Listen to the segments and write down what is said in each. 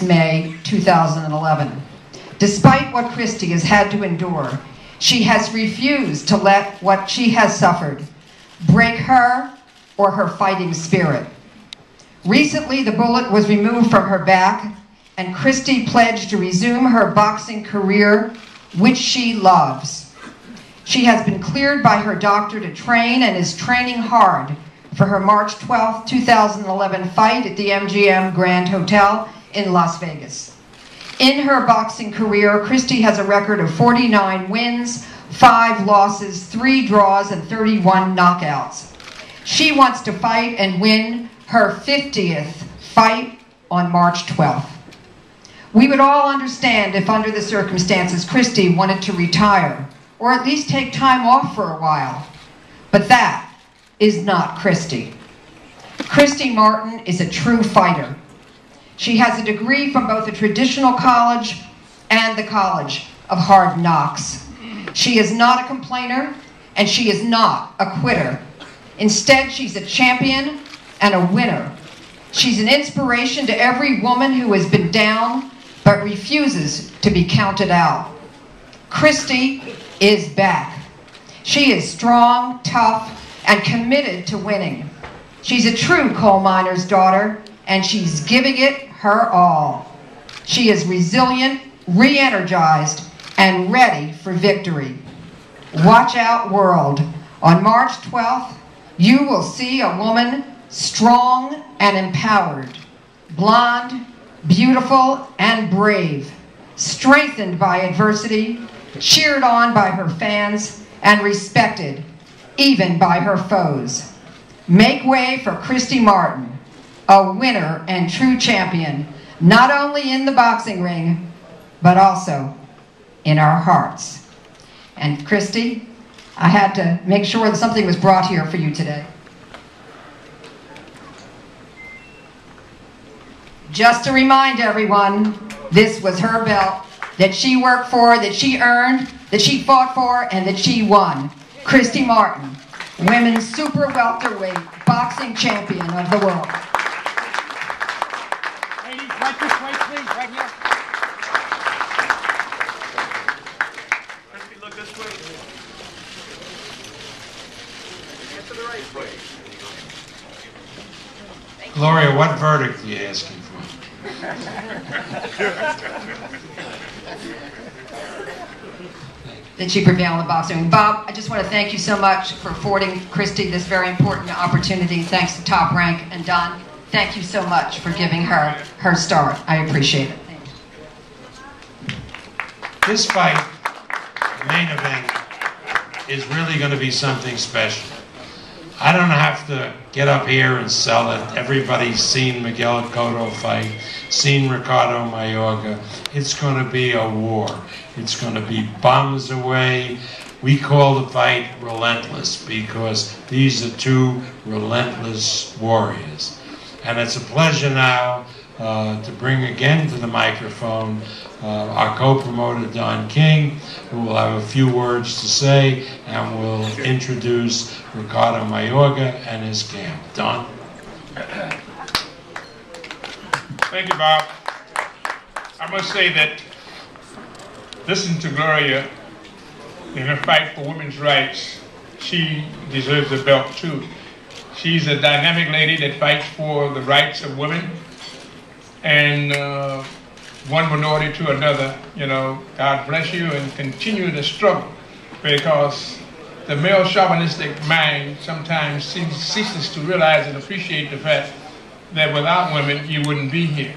this May 2011. Despite what Christy has had to endure, she has refused to let what she has suffered break her or her fighting spirit. Recently, the bullet was removed from her back, and Christy pledged to resume her boxing career, which she loves. She has been cleared by her doctor to train and is training hard for her March 12, 2011 fight at the MGM Grand Hotel in Las Vegas. In her boxing career, Christy has a record of 49 wins, 5 losses, 3 draws, and 31 knockouts. She wants to fight and win her 50th fight on March 12th. We would all understand if, under the circumstances, Christy wanted to retire, or at least take time off for a while. But that is not Christy. Christy Martin is a true fighter. She has a degree from both a traditional college and the College of Hard Knocks. She is not a complainer, and she is not a quitter. Instead, she's a champion and a winner. She's an inspiration to every woman who has been down but refuses to be counted out. Christy is back. She is strong, tough, and committed to winning. She's a true coal miner's daughter, and she's giving it her all. She is resilient, re-energized, and ready for victory. Watch out, world. On March 12th, you will see a woman strong and empowered, blonde, beautiful, and brave, strengthened by adversity, cheered on by her fans, and respected even by her foes. Make way for Christy Martin, a winner and true champion, not only in the boxing ring, but also in our hearts. And Christy, I had to make sure that something was brought here for you today. Just to remind everyone, this was her belt that she worked for, that she earned, that she fought for, and that she won. Christy Martin, women's super welterweight boxing champion of the world. Ladies, right this way, please, right here. Christy, look this way. Get to the right way. Gloria, what verdict are you asking for? Did she prevail in the boxing? Bob, I just want to thank you so much for affording Christy this very important opportunity. Thanks to Top Rank and Don. Thank you so much for giving her her start. I appreciate it. Thank you. This fight, the main event, is really going to be something special. I don't have to get up here and sell it. Everybody's seen Miguel Cotto fight, seen Ricardo Mayorga. It's going to be a war. It's going to be bombs away. We call the fight Relentless because these are two relentless warriors. And it's a pleasure now to bring again to the microphone our co-promoter Don King, who will have a few words to say, and will introduce Ricardo Mayorga and his camp. Don? Thank you, Bob. I must say that listening to Gloria in her fight for women's rights, she deserves a belt too. She's a dynamic lady that fights for the rights of women, and one minority to another. You know, God bless you, and continue to struggle, because the male chauvinistic mind sometimes ceases to realize and appreciate the fact that without women you wouldn't be here.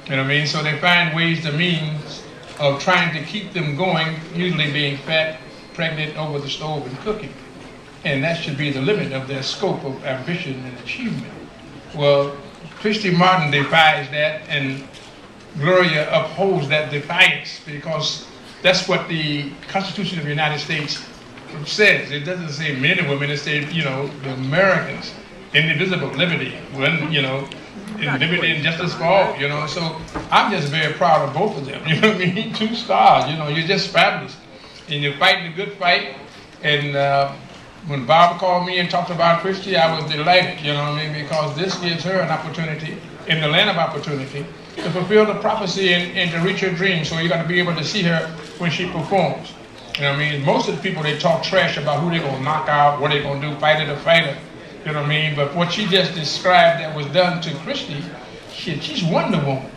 You know what I mean? So they find ways and means of trying to keep them going, usually being fat, pregnant, over the stove, and cooking. And that should be the limit of their scope of ambition and achievement. Well, Christy Martin defies that, and Gloria upholds that defiance, because that's what the Constitution of the United States says. It doesn't say men and women, it says, you know, the Americans, indivisible liberty, you know, liberty and justice for all, you know. So I'm just very proud of both of them, you know what I mean? 2 stars, you know, you're just fabulous. And you're fighting a good fight, and when Bob called me and talked about Christy, I was delighted, you know what I mean, because this gives her an opportunity in the land of opportunity, to fulfill the prophecy and to reach her dream. So you got to be able to see her when she performs. You know what I mean? Most of the people, they talk trash about who they're going to knock out, what they're going to do, fighter to fighter. You know what I mean? But what she just described that was done to Christy, shit, she's Wonder Woman.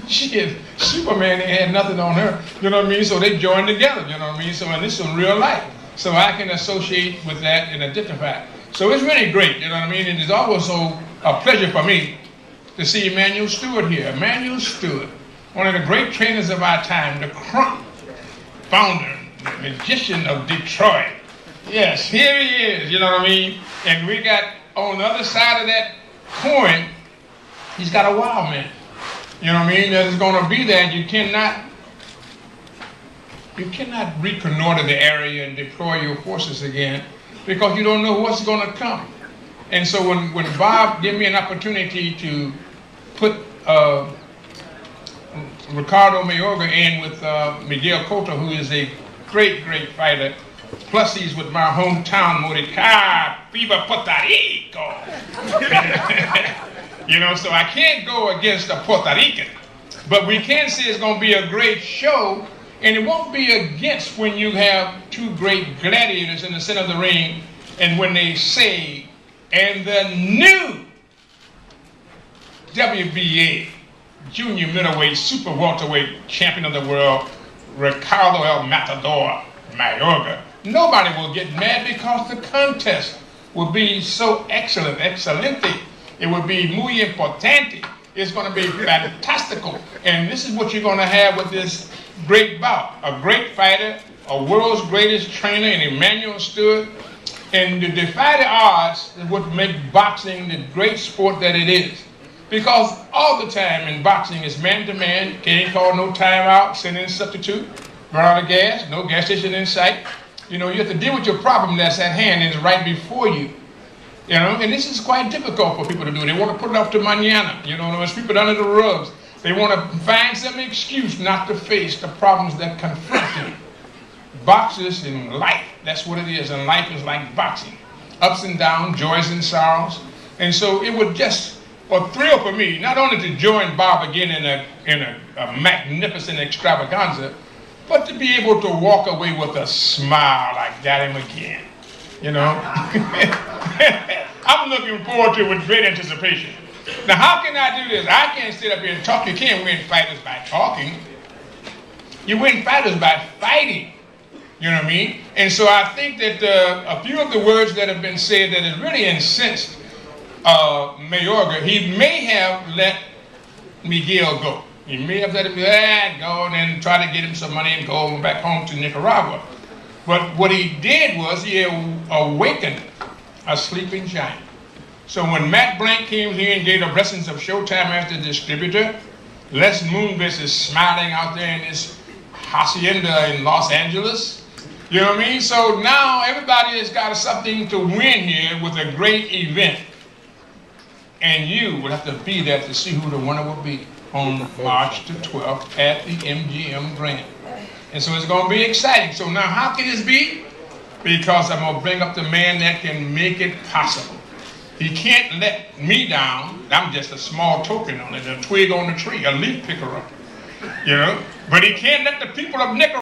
She is Superman, they had nothing on her. You know what I mean? So they joined together, you know what I mean? So, and this is real life. So I can associate with that and identify. So it's really great, you know what I mean? And it's also a pleasure for me to see Emanuel Steward here. Emanuel Steward, one of the great trainers of our time, the Crump founder, the magician of Detroit. Yes, here he is, you know what I mean? And we got on the other side of that coin, he's got a wild man. You know what I mean? There's going to be that. You cannot reconnoiter the area and deploy your forces again because you don't know what's going to come. And so when Bob gave me an opportunity to put Ricardo Mayorga in with Miguel Cotto, who is a great, great fighter, plus he's with my hometown, Viva Puerto Rico. You know, so I can't go against a Puerto Rican, but we can say it's going to be a great show, and it won't be against when you have two great gladiators in the center of the ring, and when they say, and the new WBA junior middleweight super welterweight champion of the world, Ricardo El Matador Mayorga. Nobody will get mad because the contest will be so excellent, excelente. It will be muy importante. It's going to be fantastical. And this is what you're going to have with this great bout. A great fighter, a world's greatest trainer in Emanuel Steward. And to defy the odds is what makes boxing the great sport that it is. Because all the time in boxing is man-to-man, can't call no timeout, send in substitute, run out of gas, no gas station in sight. You know, you have to deal with your problem that's at hand and is right before you. You know, and this is quite difficult for people to do. They want to put it off to mañana. You know, there's people under the rugs. They want to find some excuse not to face the problems that confront them. Boxers in life, that's what it is. And life is like boxing. Ups and downs, joys and sorrows. And so it would just a thrill for me, not only to join Bob again in a magnificent extravaganza, but to be able to walk away with a smile like got him again. You know? I'm looking forward to it with great anticipation. Now, how can I do this? I can't sit up here and talk. You can't win fighters by talking. You win fighters by fighting. You know what I mean? And so I think that a few of the words that have been said that has really incensed Mayorga, he may have let Miguel go. He may have let him go and then try to get him some money and go back home to Nicaragua. But what he did was he awakened a sleeping giant. So when Matt Blank came here and gave the blessings of Showtime as the distributor, Les Moonves is smiling out there in this hacienda in Los Angeles. You know what I mean? So now everybody has got something to win here with a great event. And you will have to be there to see who the winner will be on March the 12th at the MGM Grand. And so it's going to be exciting. So now how can this be? Because I'm going to bring up the man that can make it possible. He can't let me down. I'm just a small token on it, a twig on the tree, a leaf picker up. You know? But he can't let the people of Nicaragua